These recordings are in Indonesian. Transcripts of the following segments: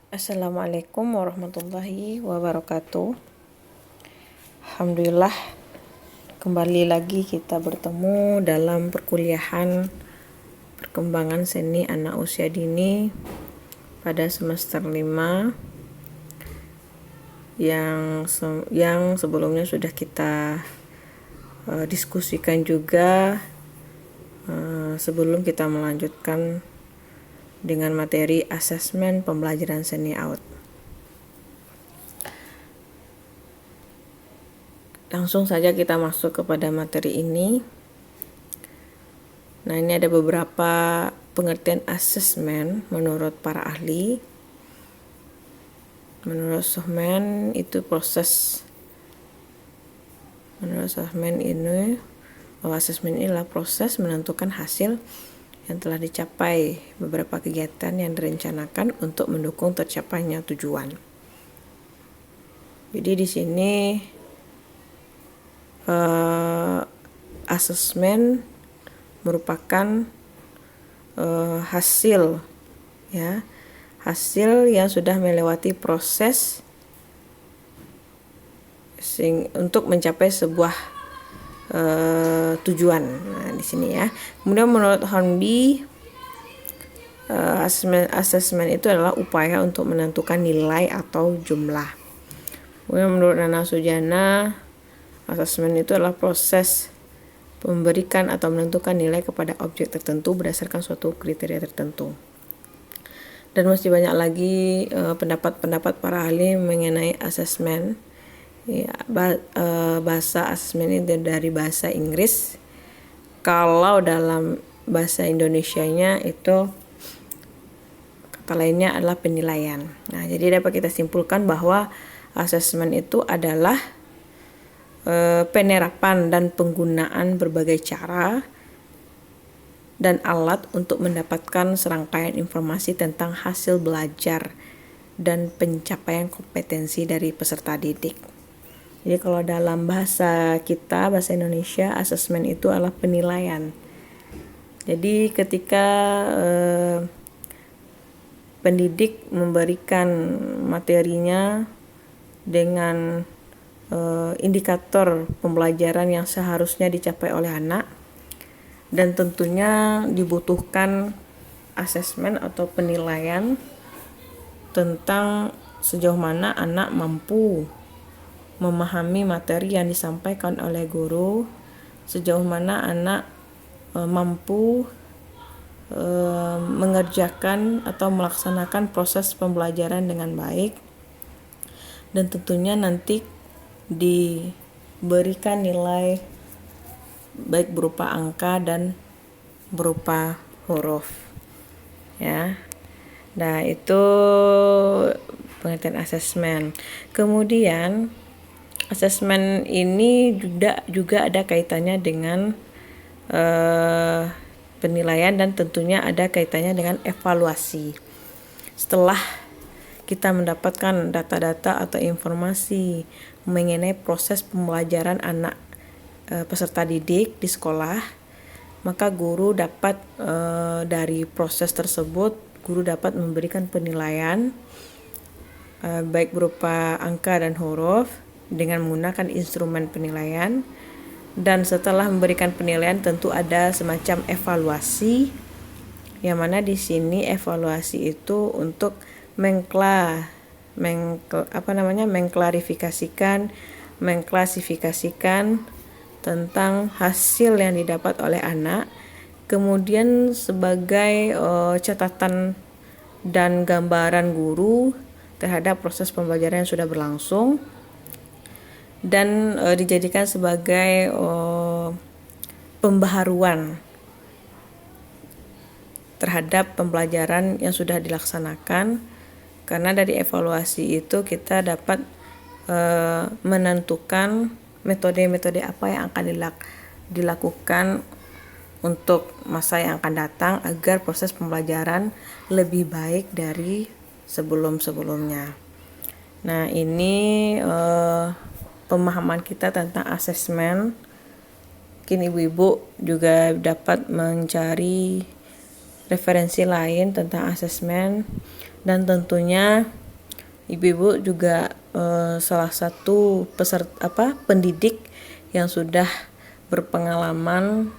Assalamualaikum warahmatullahi wabarakatuh. Alhamdulillah, kembali lagi kita bertemu dalam perkuliahan perkembangan seni anak usia dini pada semester 5 yang sebelumnya sudah kita diskusikan juga sebelum kita melanjutkan dengan materi asesmen pembelajaran seni AUD. Langsung saja kita masuk kepada materi ini. Nah, ini ada beberapa pengertian asesmen menurut para ahli. Menurut Sohmen itu asesmen ini adalah proses menentukan hasil yang telah dicapai beberapa kegiatan yang direncanakan untuk mendukung tercapainya tujuan. Jadi di sini asesmen merupakan hasil yang sudah melewati proses untuk mencapai sebuah tujuan. Nah, di sini ya. Kemudian menurut Hornby, asesmen itu adalah upaya untuk menentukan nilai atau jumlah. Kemudian menurut Nana Sujana, asesmen itu adalah proses memberikan atau menentukan nilai kepada objek tertentu berdasarkan suatu kriteria tertentu. Dan masih banyak lagi pendapat-pendapat para ahli mengenai asesmen. Ya, bahasa asesmen ini dari bahasa Inggris. Kalau dalam bahasa Indonesianya itu kata lainnya adalah penilaian. Nah, jadi dapat kita simpulkan bahwa asesmen itu adalah penerapan dan penggunaan berbagai cara dan alat untuk mendapatkan serangkaian informasi tentang hasil belajar dan pencapaian kompetensi dari peserta didik. Jadi kalau dalam bahasa kita, bahasa Indonesia, asesmen itu adalah penilaian. Jadi ketika pendidik memberikan materinya dengan indikator pembelajaran yang seharusnya dicapai oleh anak, dan tentunya dibutuhkan asesmen atau penilaian tentang sejauh mana anak mampu memahami materi yang disampaikan oleh guru, sejauh mana anak mampu mengerjakan atau melaksanakan proses pembelajaran dengan baik, dan tentunya nanti diberikan nilai baik berupa angka dan berupa huruf ya. Nah, itu pengertian asesmen. Kemudian asesmen ini juga ada kaitannya dengan penilaian dan tentunya ada kaitannya dengan evaluasi. Setelah kita mendapatkan data-data atau informasi mengenai proses pembelajaran anak peserta didik di sekolah, maka guru dapat dari proses tersebut guru dapat memberikan penilaian baik berupa angka dan huruf dengan menggunakan instrumen penilaian. Dan setelah memberikan penilaian tentu ada semacam evaluasi, yang mana di sini evaluasi itu untuk mengklasifikasikan tentang hasil yang didapat oleh anak, kemudian sebagai catatan dan gambaran guru terhadap proses pembelajaran yang sudah berlangsung, dan dijadikan sebagai pembaharuan terhadap pembelajaran yang sudah dilaksanakan, karena dari evaluasi itu kita dapat menentukan metode-metode apa yang akan dilakukan untuk masa yang akan datang agar proses pembelajaran lebih baik dari sebelum-sebelumnya. Nah, ini pemahaman kita tentang asesmen. Mungkin ibu-ibu juga dapat mencari referensi lain tentang asesmen Dan tentunya ibu-ibu juga salah satu pendidik yang sudah berpengalaman,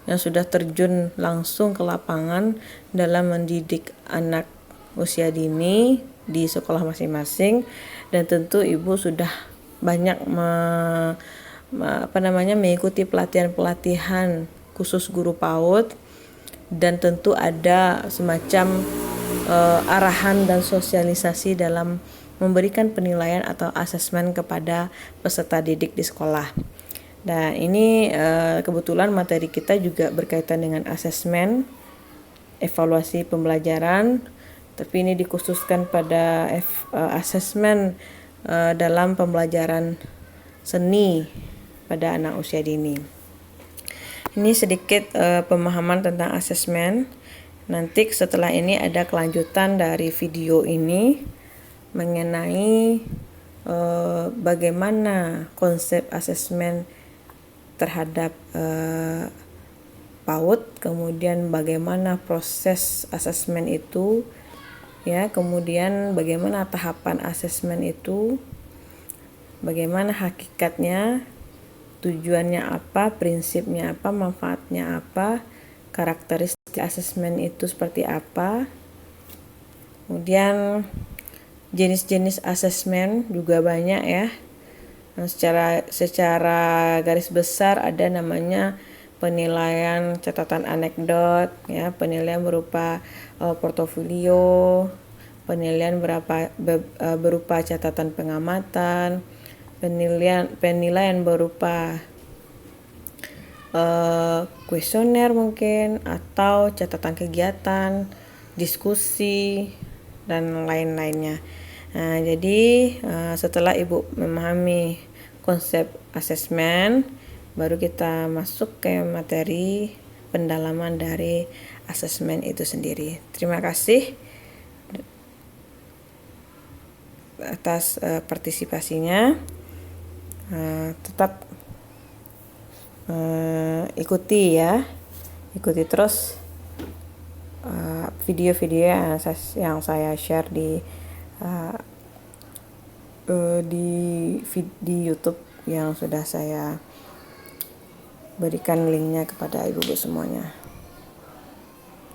yang sudah terjun langsung ke lapangan dalam mendidik anak usia dini di sekolah masing-masing, dan tentu ibu sudah banyak mengikuti pelatihan-pelatihan khusus guru PAUD, dan tentu ada semacam arahan dan sosialisasi dalam memberikan penilaian atau asesmen kepada peserta didik di sekolah. Nah, ini kebetulan materi kita juga berkaitan dengan asesmen, evaluasi pembelajaran, tapi ini dikhususkan pada asesmen dalam pembelajaran seni pada anak usia dini. Ini sedikit pemahaman tentang asesmen. Nanti setelah ini ada kelanjutan dari video ini mengenai bagaimana konsep asesmen terhadap PAUD, kemudian bagaimana proses asesmen itu, ya, kemudian bagaimana tahapan asesmen itu, bagaimana hakikatnya, tujuannya apa, prinsipnya apa, manfaatnya apa, karakteristik asesmen itu seperti apa. Kemudian jenis-jenis asesmen juga banyak, ya. Nah, secara garis besar ada namanya penilaian catatan anekdot, ya, penilaian berupa portofolio, penilaian berupa catatan pengamatan, penilaian berupa kuesioner mungkin, atau catatan kegiatan, diskusi, dan lain-lainnya. Nah, jadi setelah ibu memahami konsep asesmen, baru kita masuk ke materi pendalaman dari asesmen itu sendiri. Terima kasih atas partisipasinya. Tetap ikuti terus video-video yang saya share di YouTube yang sudah saya berikan linknya kepada ibu-ibu semuanya.